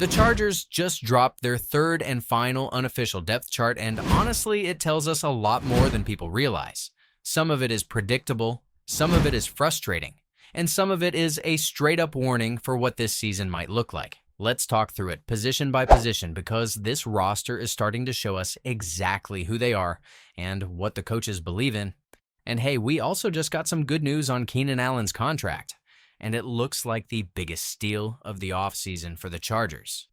The Chargers just dropped their third and final unofficial depth chart, and honestly, it tells us a lot more than people realize. Some of it is predictable, some of it is frustrating, and some of it is a straight-up warning for what this season might look like. Let's talk through it position by position because this roster is starting to show us exactly who they are and what the coaches believe in. And hey, we also just got some good news on Keenan Allen's contract, and it looks like the biggest steal of the offseason for the Chargers.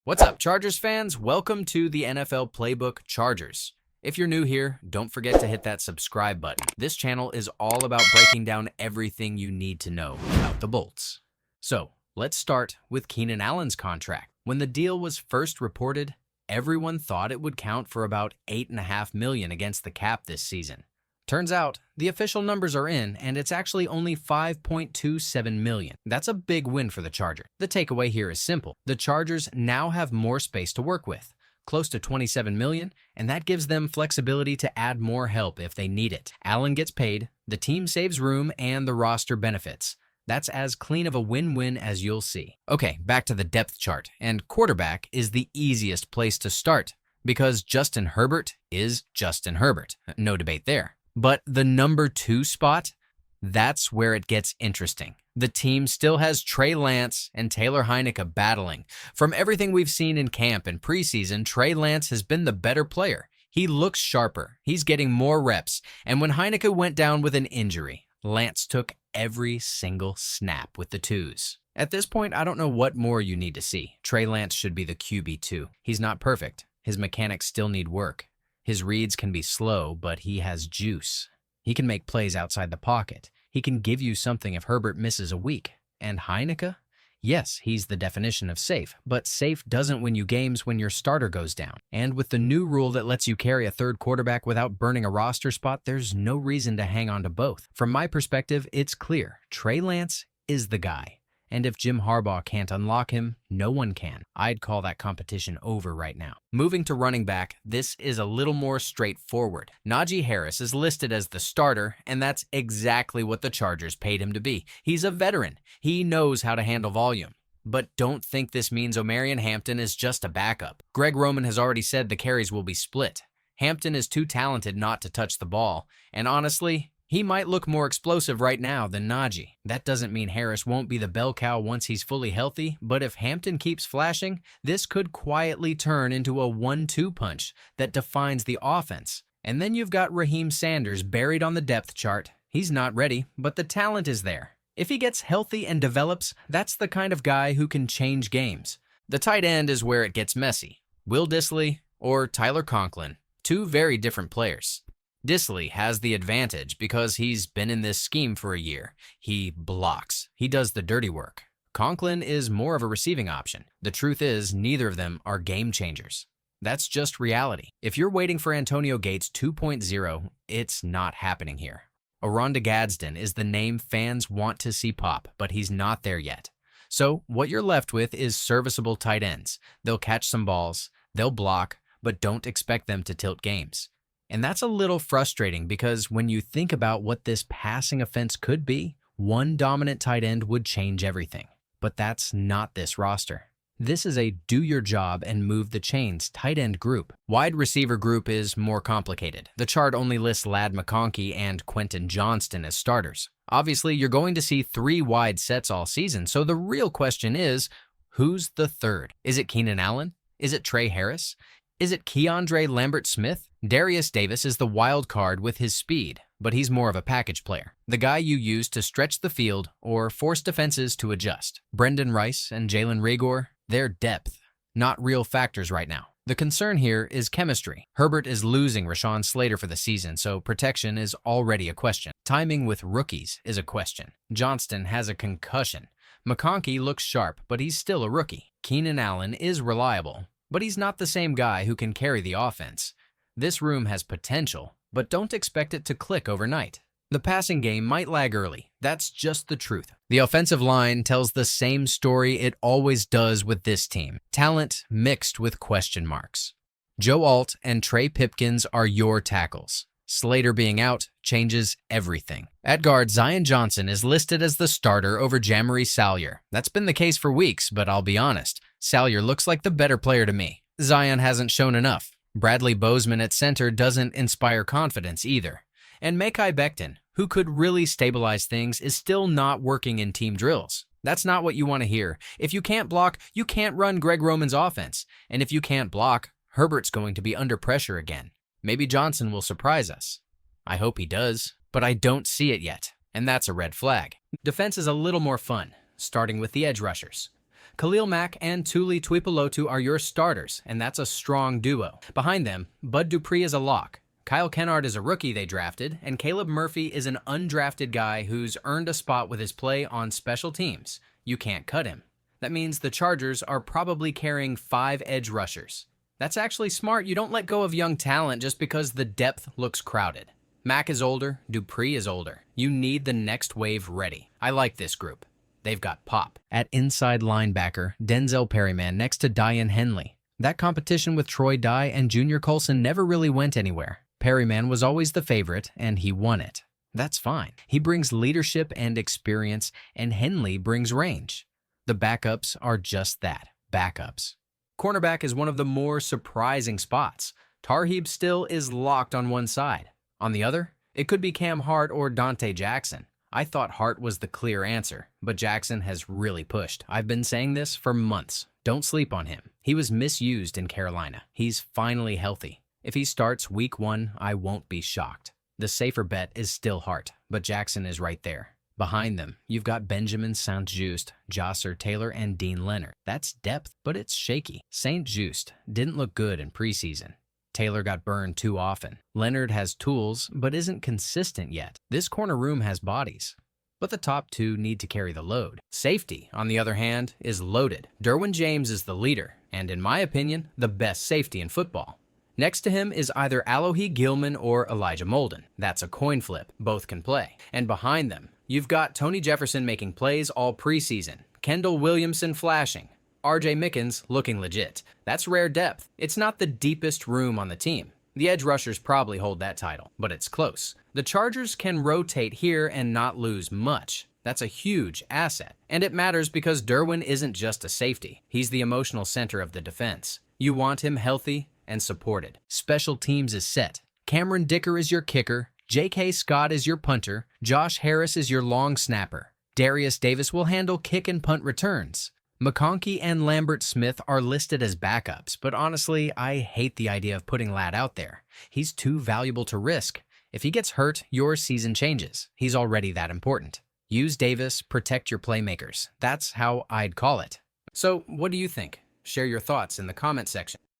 What's up, Chargers fans? Welcome to the NFL Playbook Chargers. If you're new here, don't forget to hit that subscribe button. This channel is all about breaking down everything you need to know about the Bolts. So, let's start with Keenan Allen's contract. When the deal was first reported, everyone thought it would count for about $8.5 million against the cap this season. Turns out, the official numbers are in, and it's actually only $5.27 million. That's a big win for the Chargers. The takeaway here is simple. The Chargers now have more space to work with, close to $27 million, and that gives them flexibility to add more help if they need it. Allen gets paid, the team saves room, and the roster benefits. That's as clean of a win-win as you'll see. Okay, back to the depth chart, and quarterback is the easiest place to start because Justin Herbert is Justin Herbert. No debate there. But the number 2 spot, that's where it gets interesting. The team still has Trey Lance and Taylor Heinicke battling. From everything we've seen in camp and preseason, Trey Lance has been the better player. He looks sharper, he's getting more reps, and when Heinicke went down with an injury, Lance took every single snap with the twos. At this point, I don't know what more you need to see. Trey Lance should be the QB2. He's not perfect. His mechanics still need work. His reads can be slow, but he has juice. He can make plays outside the pocket. He can give you something if Herbert misses a week. And Heinicke? Yes, he's the definition of safe, but safe doesn't win you games when your starter goes down. And with the new rule that lets you carry a third quarterback without burning a roster spot, there's no reason to hang on to both. From my perspective, it's clear. Trey Lance is the guy. And if Jim Harbaugh can't unlock him, no one can. I'd call that competition over right now. Moving to running back, this is a little more straightforward. Najee Harris is listed as the starter, and that's exactly what the Chargers paid him to be. He's a veteran. He knows how to handle volume. But don't think this means Omarion Hampton is just a backup. Greg Roman has already said the carries will be split. Hampton is too talented not to touch the ball, and honestly, he might look more explosive right now than Najee. That doesn't mean Harris won't be the bell cow once he's fully healthy, but if Hampton keeps flashing, this could quietly turn into a 1-2 punch that defines the offense. And then you've got Raheem Sanders buried on the depth chart. He's not ready, but the talent is there. If he gets healthy and develops, that's the kind of guy who can change games. The tight end is where it gets messy. Will Dissly or Tyler Conklin, two very different players. Dissly has the advantage because he's been in this scheme for a year. He blocks. He does the dirty work. Conklin is more of a receiving option. The truth is, neither of them are game changers. That's just reality. If you're waiting for Antonio Gates 2.0, it's not happening here. Oronda Gadsden is the name fans want to see pop, but he's not there yet. So what you're left with is serviceable tight ends. They'll catch some balls, they'll block, but don't expect them to tilt games. And that's a little frustrating because when you think about what this passing offense could be, one dominant tight end would change everything. But that's not this roster. This is a do-your-job-and-move-the-chains tight end group. Wide receiver group is more complicated. The chart only lists Ladd McConkey and Quentin Johnston as starters. Obviously, you're going to see 3 wide sets all season, so the real question is, who's the third? Is it Keenan Allen? Is it Trey Harris? Is it Keandre Lambert-Smith? Darius Davis is the wild card with his speed, but he's more of a package player. The guy you use to stretch the field or force defenses to adjust. Brendan Rice and Jalen Reagor, they're depth, not real factors right now. The concern here is chemistry. Herbert is losing Rashawn Slater for the season, so protection is already a question. Timing with rookies is a question. Johnston has a concussion. McConkey looks sharp, but he's still a rookie. Keenan Allen is reliable, but he's not the same guy who can carry the offense. This room has potential, but don't expect it to click overnight. The passing game might lag early. That's just the truth. The offensive line tells the same story it always does with this team. Talent mixed with question marks. Joe Alt and Trey Pipkins are your tackles. Slater being out changes everything. At guard, Zion Johnson is listed as the starter over Jamaree Salyer. That's been the case for weeks, but I'll be honest, Salyer looks like the better player to me. Zion hasn't shown enough. Bradley Bozeman at center doesn't inspire confidence either. And Mekhi Becton, who could really stabilize things, is still not working in team drills. That's not what you want to hear. If you can't block, you can't run Greg Roman's offense. And if you can't block, Herbert's going to be under pressure again. Maybe Johnson will surprise us. I hope he does, but I don't see it yet, and that's a red flag. Defense is a little more fun, starting with the edge rushers. Khalil Mack and Tuli Tuipulotu are your starters, and that's a strong duo. Behind them, Bud Dupree is a lock. Kyle Kennard is a rookie they drafted, and Caleb Murphy is an undrafted guy who's earned a spot with his play on special teams. You can't cut him. That means the Chargers are probably carrying 5 edge rushers. That's actually smart. You don't let go of young talent just because the depth looks crowded. Mack is older, Dupree is older. You need the next wave ready. I like this group. They've got pop. At inside linebacker, Denzel Perryman next to Diane Henley. That competition with Troy Dye and Junior Colson never really went anywhere. Perryman was always the favorite, and he won it. That's fine. He brings leadership and experience, and Henley brings range. The backups are just that, backups. Cornerback is one of the more surprising spots. Tarheeb still is locked on one side. On the other, it could be Cam Hart or Dante Jackson. I thought Hart was the clear answer, but Jackson has really pushed. I've been saying this for months. Don't sleep on him. He was misused in Carolina. He's finally healthy. If he starts week 1, I won't be shocked. The safer bet is still Hart, but Jackson is right there. Behind them, you've got Benjamin St-Juste, Josser Taylor, and Dean Leonard. That's depth, but it's shaky. St-Juste didn't look good in preseason. Taylor got burned too often. Leonard has tools, but isn't consistent yet. This corner room has bodies, but the top 2 need to carry the load. Safety, on the other hand, is loaded. Derwin James is the leader, and in my opinion, the best safety in football. Next to him is either Alohi Gilman or Elijah Molden. That's a coin flip. Both can play. And behind them, you've got Tony Jefferson making plays all preseason, Kendall Williamson flashing, RJ Mickens looking legit. That's rare depth. It's not the deepest room on the team. The edge rushers probably hold that title, but it's close. The Chargers can rotate here and not lose much. That's a huge asset. And it matters because Derwin isn't just a safety. He's the emotional center of the defense. You want him healthy and supported. Special teams is set. Cameron Dicker is your kicker. J.K. Scott is your punter. Josh Harris is your long snapper. Darius Davis will handle kick and punt returns. McConkey and Lambert Smith are listed as backups, but honestly, I hate the idea of putting Ladd out there. He's too valuable to risk. If he gets hurt, your season changes. He's already that important. Use Davis, protect your playmakers. That's how I'd call it. So, what do you think? Share your thoughts in the comment section.